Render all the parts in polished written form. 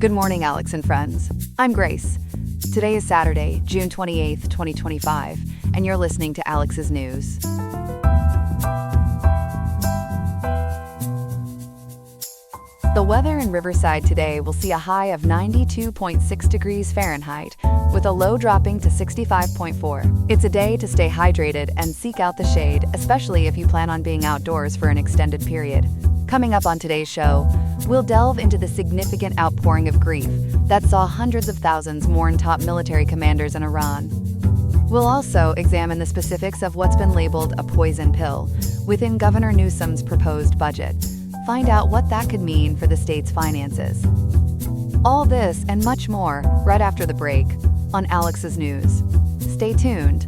Good morning, Alex and friends. I'm Grace. Today is Saturday, June 28th, 2025, and you're listening to Alex's News. The weather in Riverside today will see a high of 92.6 degrees Fahrenheit, with a low dropping to 65.4. It's a day to stay hydrated and seek out the shade, especially if you plan on being outdoors for an extended period. Coming up on today's show, we'll delve into the significant outpouring of grief that saw hundreds of thousands mourn top military commanders in Iran. We'll also examine the specifics of what's been labeled a poison pill within Governor Newsom's proposed budget. Find out what that could mean for the state's finances. All this and much more right after the break on Alex's News. Stay tuned.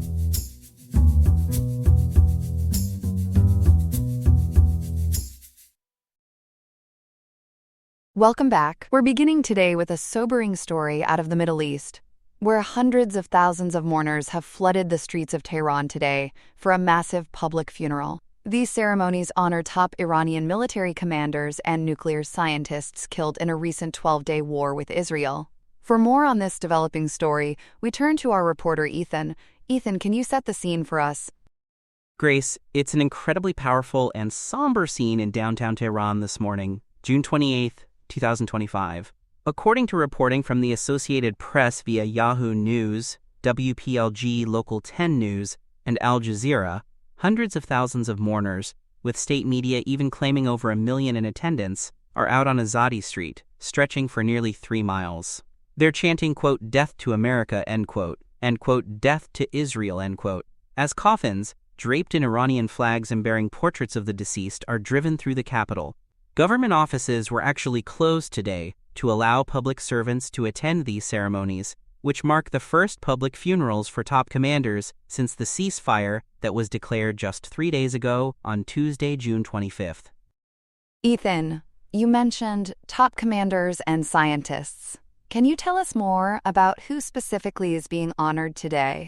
Welcome back. We're beginning today with a sobering story out of the Middle East, where hundreds of thousands of mourners have flooded the streets of Tehran today for a massive public funeral. These ceremonies honor top Iranian military commanders and nuclear scientists killed in a recent 12-day war with Israel. For more on this developing story, we turn to our reporter Ethan. Ethan, can you set the scene for us? Grace, it's an incredibly powerful and somber scene in downtown Tehran this morning, June 28th, 2025. According to reporting from the Associated Press via Yahoo News, WPLG Local 10 News, and Al Jazeera, hundreds of thousands of mourners, with state media even claiming over 1 million in attendance, are out on Azadi Street, stretching for nearly 3 miles. They're chanting, quote, "Death to America," end quote, and, quote, "Death to Israel," end quote, as coffins, draped in Iranian flags and bearing portraits of the deceased, are driven through the capital. Government offices were actually closed today to allow public servants to attend these ceremonies, which mark the first public funerals for top commanders since the ceasefire that was declared just 3 days ago on Tuesday, June 25th. Ethan, you mentioned top commanders and scientists. Can you tell us more about who specifically is being honored today?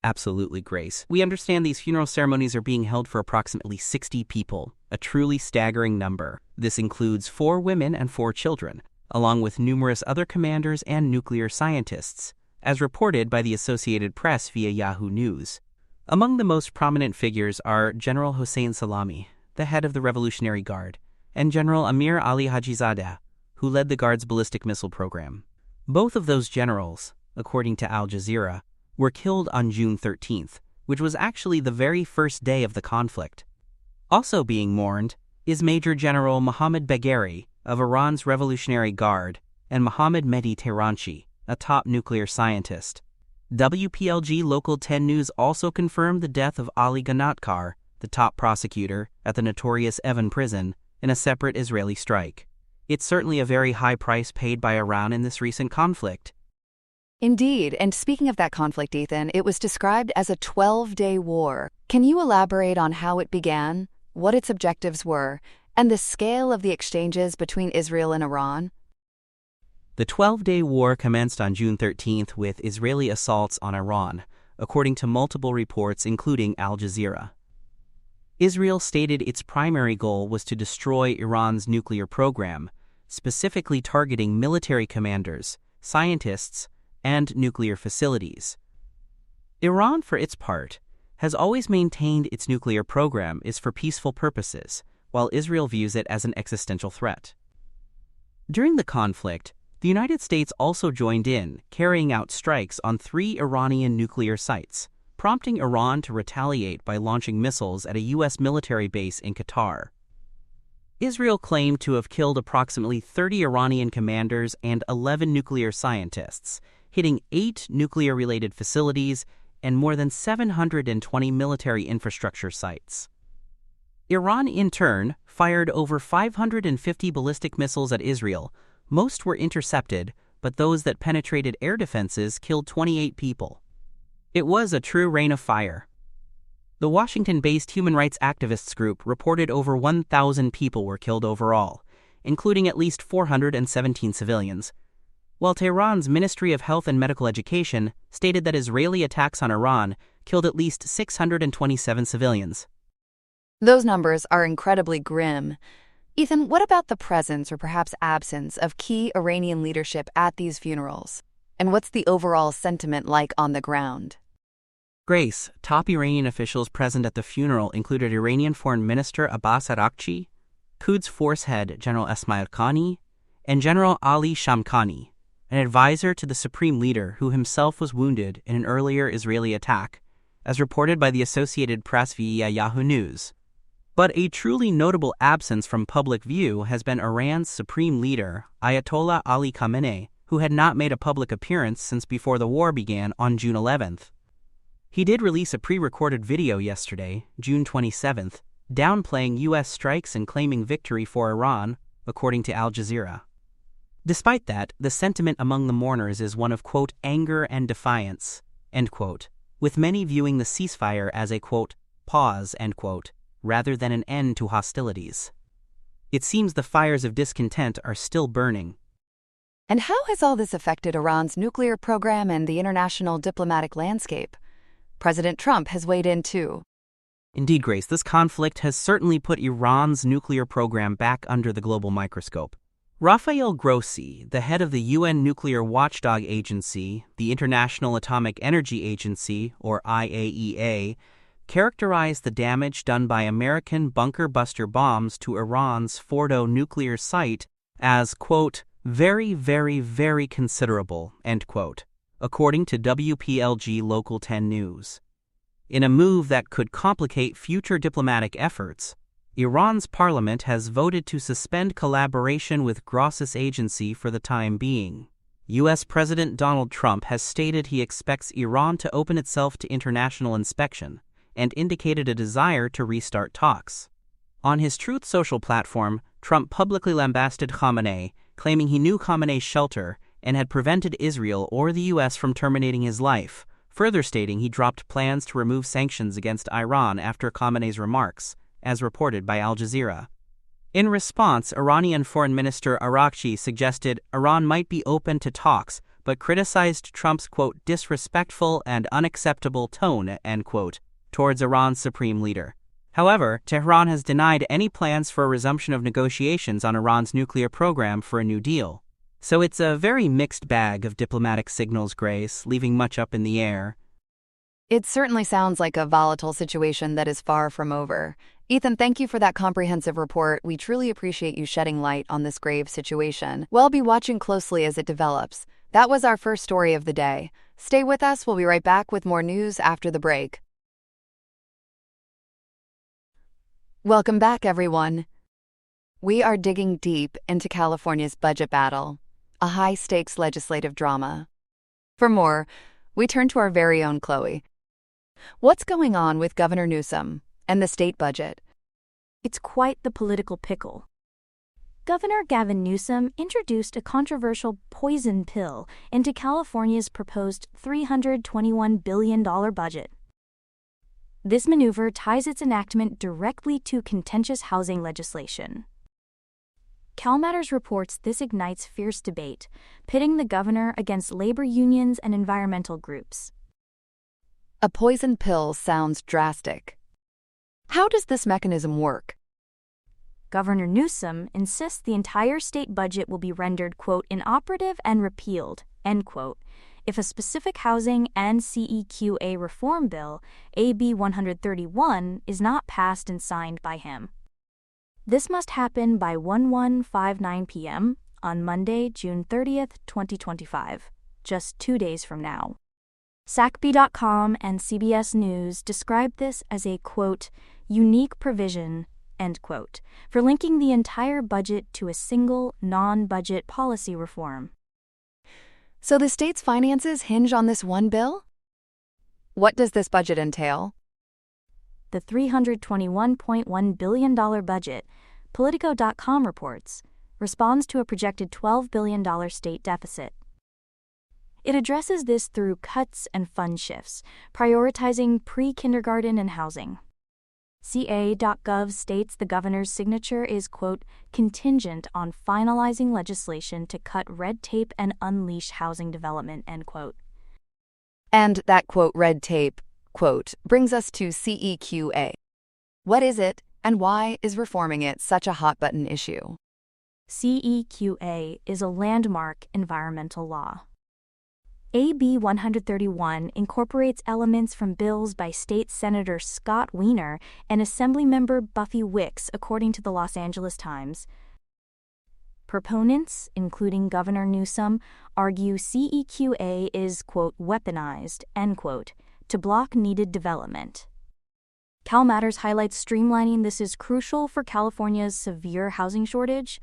Absolutely, Grace. We understand these funeral ceremonies are being held for approximately 60 people, a truly staggering number. This includes 4 women and 4 children, along with numerous other commanders and nuclear scientists, as reported by the Associated Press via Yahoo News. Among the most prominent figures are General Hossein Salami, the head of the Revolutionary Guard, and General Amir Ali Hajizadeh, who led the Guard's ballistic missile program. Both of those generals, according to Al Jazeera, were killed on June 13th, which was actually the very first day of the conflict. Also being mourned is Major General Mohammad Bagheri of Iran's Revolutionary Guard and Mohammad Mehdi Tehranchi, a top nuclear scientist. WPLG Local 10 News also confirmed the death of Ali Ganatkar, the top prosecutor at the notorious Evin prison, in a separate Israeli strike. It's certainly a very high price paid by Iran in this recent conflict. Indeed, and speaking of that conflict, Ethan, it was described as a 12-day war. Can you elaborate on how it began, what its objectives were, and the scale of the exchanges between Israel and Iran? The 12-day war commenced on June 13th with Israeli assaults on Iran, according to multiple reports including Al Jazeera. Israel stated its primary goal was to destroy Iran's nuclear program, specifically targeting military commanders, scientists, and nuclear facilities. Iran, for its part, has always maintained its nuclear program is for peaceful purposes, while Israel views it as an existential threat. During the conflict, the United States also joined in, carrying out strikes on 3 Iranian nuclear sites, prompting Iran to retaliate by launching missiles at a U.S. military base in Qatar. Israel claimed to have killed approximately 30 Iranian commanders and 11 nuclear scientists, hitting 8 nuclear-related facilities and more than 720 military infrastructure sites. Iran, in turn, fired over 550 ballistic missiles at Israel. Most were intercepted, but those that penetrated air defenses killed 28 people. It was a true rain of fire. The Washington-based human rights activists group reported over 1,000 people were killed overall, including at least 417 civilians, while Tehran's Ministry of Health and Medical Education stated that Israeli attacks on Iran killed at least 627 civilians. Those numbers are incredibly grim. Ethan, what about the presence or perhaps absence of key Iranian leadership at these funerals? And what's the overall sentiment like on the ground? Grace, top Iranian officials present at the funeral included Iranian Foreign Minister Abbas Araghchi, Quds Force Head General Esmail Khani, and General Ali Shamkhani, an advisor to the supreme leader who himself was wounded in an earlier Israeli attack, as reported by the Associated Press via Yahoo News. But a truly notable absence from public view has been Iran's supreme leader, Ayatollah Ali Khamenei, who had not made a public appearance since before the war began on June 11th. He did release a pre-recorded video yesterday, June 27th, downplaying U.S. strikes and claiming victory for Iran, according to Al Jazeera. Despite that, the sentiment among the mourners is one of, quote, anger and defiance, end quote, with many viewing the ceasefire as a, quote, pause, end quote, rather than an end to hostilities. It seems the fires of discontent are still burning. And how has all this affected Iran's nuclear program and the international diplomatic landscape? President Trump has weighed in too. Indeed, Grace, this conflict has certainly put Iran's nuclear program back under the global microscope. Rafael Grossi, the head of the UN nuclear watchdog agency, the International Atomic Energy Agency, or IAEA, characterized the damage done by American bunker-buster bombs to Iran's Fordo nuclear site as, quote, very, very, very considerable, end quote, according to WPLG Local 10 News. In a move that could complicate future diplomatic efforts, Iran's parliament has voted to suspend collaboration with Grossi's agency for the time being. U.S. President Donald Trump has stated he expects Iran to open itself to international inspection and indicated a desire to restart talks. On his Truth Social platform, Trump publicly lambasted Khamenei, claiming he knew Khamenei's shelter and had prevented Israel or the U.S. from terminating his life, further stating he dropped plans to remove sanctions against Iran after Khamenei's remarks, as reported by Al Jazeera. In response, Iranian Foreign Minister Araghchi suggested Iran might be open to talks, but criticized Trump's, quote, disrespectful and unacceptable tone, end quote, towards Iran's supreme leader. However, Tehran has denied any plans for a resumption of negotiations on Iran's nuclear program for a new deal. So it's a very mixed bag of diplomatic signals, Grace, leaving much up in the air. It certainly sounds like a volatile situation that is far from over. Ethan, thank you for that comprehensive report. We truly appreciate you shedding light on this grave situation. We'll be watching closely as it develops. That was our first story of the day. Stay with us. We'll be right back with more news after the break. Welcome back, everyone. We are digging deep into California's budget battle, a high-stakes legislative drama. For more, we turn to our very own Chloe. What's going on with Governor Newsom and the state budget? It's quite the political pickle. Governor Gavin Newsom introduced a controversial poison pill into California's proposed $321 billion budget. This maneuver ties its enactment directly to contentious housing legislation. CalMatters reports this ignites fierce debate, pitting the governor against labor unions and environmental groups. A poison pill sounds drastic. How does this mechanism work? Governor Newsom insists the entire state budget will be rendered, quote, inoperative and repealed, end quote, if a specific housing and CEQA reform bill, AB 131, is not passed and signed by him. This must happen by 11:59 p.m. on Monday, June 30th, 2025, just 2 days from now. SACB.com and CBS News described this as a, quote, unique provision, end quote, for linking the entire budget to a single, non-budget policy reform. So the state's finances hinge on this one bill? What does this budget entail? The $321.1 billion budget, Politico.com reports, responds to a projected $12 billion state deficit. It addresses this through cuts and fund shifts, prioritizing pre-kindergarten and housing. CA.gov states the governor's signature is, quote, contingent on finalizing legislation to cut red tape and unleash housing development, end quote. And that, quote, red tape, quote, brings us to CEQA. What is it, And why is reforming it such a hot-button issue? CEQA is a landmark environmental law. AB 131 incorporates elements from bills by State Senator Scott Wiener and Assemblymember Buffy Wicks, according to the Los Angeles Times. Proponents, including Governor Newsom, argue CEQA is, quote, weaponized, end quote, to block needed development. CalMatters highlights streamlining this is crucial for California's severe housing shortage.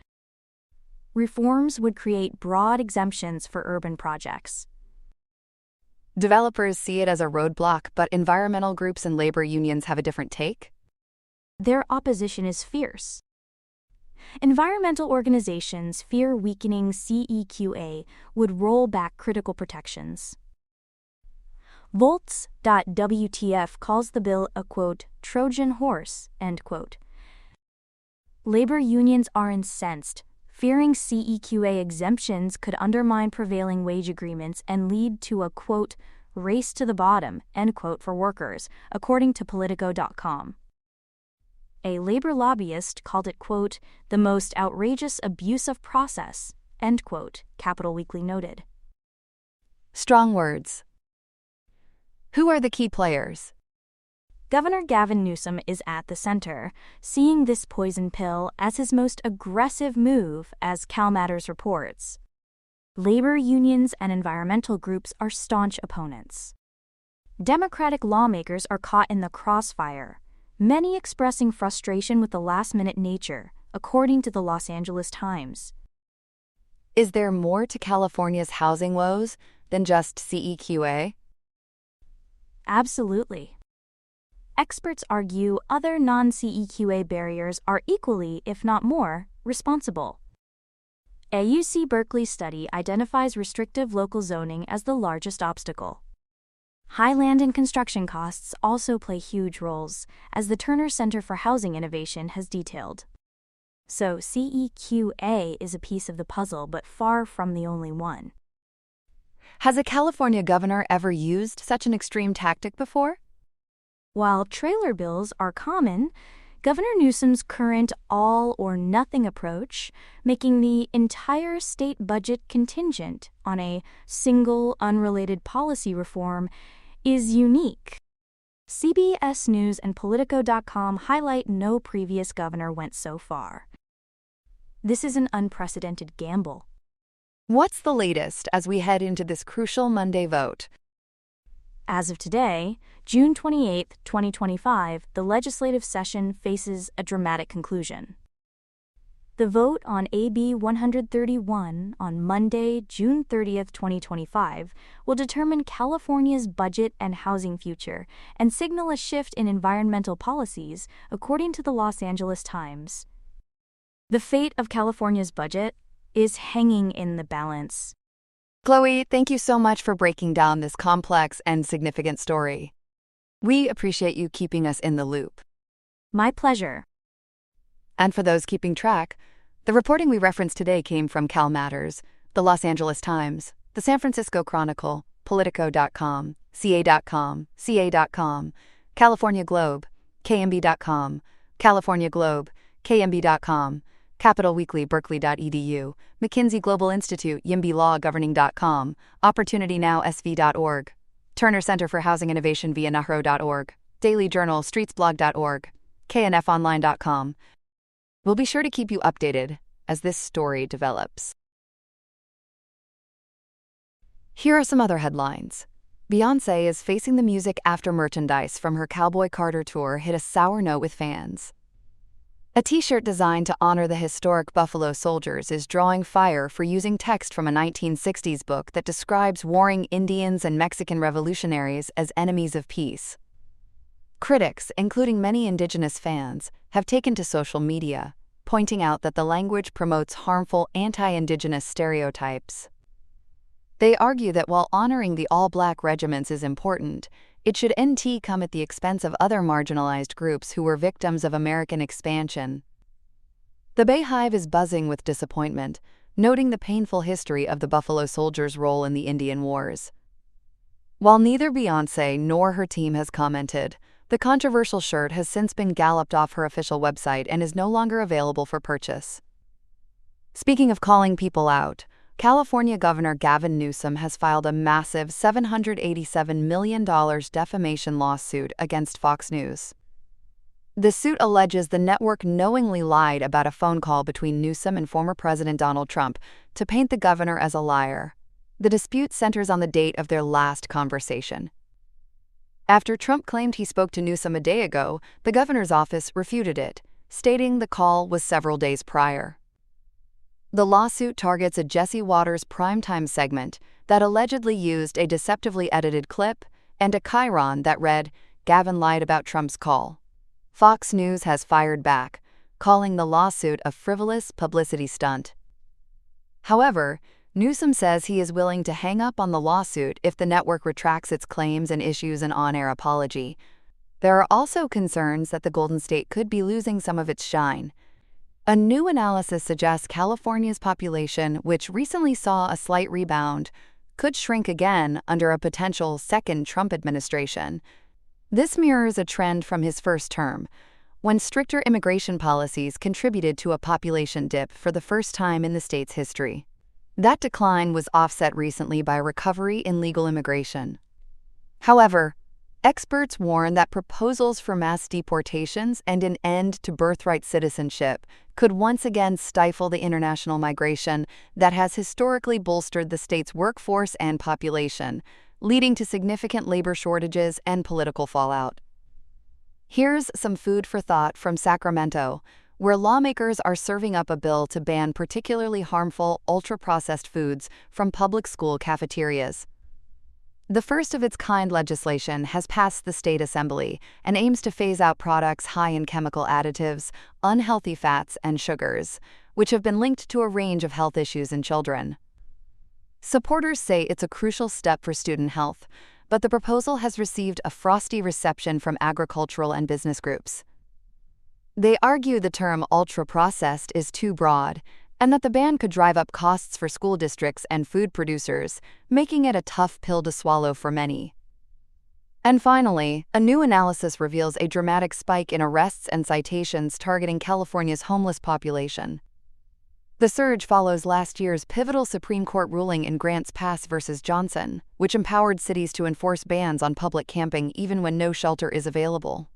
Reforms would create broad exemptions for urban projects. Developers see it as a roadblock, but environmental groups and labor unions have a different take? Their opposition is fierce. Environmental organizations fear weakening CEQA would roll back critical protections. Volts.WTF calls the bill a, quote, Trojan horse, end quote. Labor unions are incensed, fearing CEQA exemptions could undermine prevailing wage agreements and lead to a, quote, race to the bottom, end quote, for workers, according to Politico.com. A labor lobbyist called it, quote, the most outrageous abuse of process, end quote, Capital Weekly noted. Strong words. Who are the key players? Governor Gavin Newsom is at the center, seeing this poison pill as his most aggressive move, as CalMatters reports. Labor unions and environmental groups are staunch opponents. Democratic lawmakers are caught in the crossfire, many expressing frustration with the last-minute nature, according to the Los Angeles Times. Is there more to California's housing woes than just CEQA? Absolutely. Experts argue other non-CEQA barriers are equally, if not more, responsible. A UC Berkeley study identifies restrictive local zoning as the largest obstacle. High land and construction costs also play huge roles, as the Turner Center for Housing Innovation has detailed. So CEQA is a piece of the puzzle, but far from the only one. Has a California governor ever used such an extreme tactic before? While trailer bills are common, Governor Newsom's current all-or-nothing approach, making the entire state budget contingent on a single, unrelated policy reform, is unique. CBS News and Politico.com highlight no previous governor went so far. This is an unprecedented gamble. What's the latest as we head into this crucial Monday vote? As of today, June 28, 2025, the legislative session faces a dramatic conclusion. The vote on AB 131 on Monday, June 30, 2025, will determine California's budget and housing future and signal a shift in environmental policies, according to the Los Angeles Times. The fate of California's budget is hanging in the balance. Chloe, thank you so much for breaking down this complex and significant story. We appreciate you keeping us in the loop. My pleasure. And for those keeping track, the reporting we referenced today came from CalMatters, the Los Angeles Times, the San Francisco Chronicle, Politico.com, CA.com, California Globe, KMB.com, California Globe, KMB.com, Capital Weekly, Berkeley.edu, McKinsey Global Institute, YIMBY Law, Governing.com, Opportunity Now, SV.org, Turner Center for Housing Innovation via Nahro.org, Daily Journal, StreetsBlog.org, KNFOnline.com. We'll be sure to keep you updated as this story develops. Here are some other headlines. Beyoncé is facing the music after merchandise from her Cowboy Carter tour hit a sour note with fans. A t-shirt designed to honor the historic Buffalo Soldiers is drawing fire for using text from a 1960s book that describes warring Indians and Mexican revolutionaries as enemies of peace. Critics, including many indigenous fans, have taken to social media, pointing out that the language promotes harmful anti-indigenous stereotypes. They argue that while honoring the all-black regiments is important, it should come at the expense of other marginalized groups who were victims of American expansion. The Bay Hive is buzzing with disappointment, noting the painful history of the Buffalo Soldiers' role in the Indian Wars. While neither Beyoncé nor her team has commented, The controversial shirt has since been galloped off her official website and is no longer available for purchase. Speaking of calling people out, California Governor Gavin Newsom has filed a massive $787 million defamation lawsuit against Fox News. The suit alleges the network knowingly lied about a phone call between Newsom and former President Donald Trump to paint the governor as a liar. The dispute centers on the date of their last conversation. After Trump claimed he spoke to Newsom a day ago, the governor's office refuted it, stating the call was several days prior. The lawsuit targets a Jesse Watters primetime segment that allegedly used a deceptively edited clip and a chyron that read, "Gavin lied about Trump's call." Fox News has fired back, calling the lawsuit a frivolous publicity stunt. However, Newsom says he is willing to hang up on the lawsuit if the network retracts its claims and issues an on-air apology. There are also concerns that the Golden State could be losing some of its shine. A new analysis suggests California's population, which recently saw a slight rebound, could shrink again under a potential second Trump administration. This mirrors a trend from his first term, when stricter immigration policies contributed to a population dip for the first time in the state's history. That decline was offset recently by recovery in legal immigration. However, experts warn that proposals for mass deportations and an end to birthright citizenship could once again stifle the international migration that has historically bolstered the state's workforce and population, leading to significant labor shortages and political fallout. Here's some food for thought from Sacramento, where lawmakers are serving up a bill to ban particularly harmful ultra-processed foods from public school cafeterias. The first-of-its-kind legislation has passed the state assembly and aims to phase out products high in chemical additives, unhealthy fats, and sugars, which have been linked to a range of health issues in children. Supporters say it's a crucial step for student health, but the proposal has received a frosty reception from agricultural and business groups. They argue the term ultra-processed is too broad, and that the ban could drive up costs for school districts and food producers, making it a tough pill to swallow for many. And finally, a new analysis reveals a dramatic spike in arrests and citations targeting California's homeless population. The surge follows last year's pivotal Supreme Court ruling in Grants Pass v. Johnson, which empowered cities to enforce bans on public camping even when no shelter is available.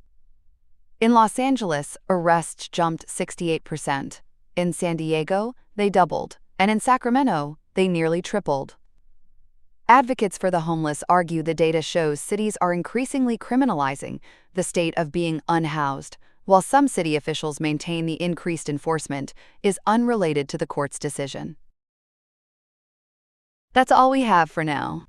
In Los Angeles, arrests jumped 68%. In San Diego, they doubled, and in Sacramento, they nearly tripled. Advocates for the homeless argue the data shows cities are increasingly criminalizing the state of being unhoused, while some city officials maintain the increased enforcement is unrelated to the court's decision. That's all we have for now.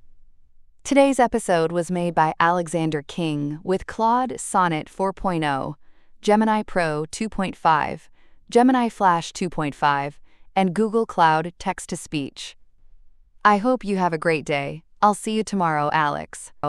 Today's episode was made by Alexander King with Claude Sonnet 4.0, Gemini Pro 2.5, Gemini Flash 2.5, and Google Cloud Text-to-Speech. I hope you have a great day. I'll see you tomorrow, Alex.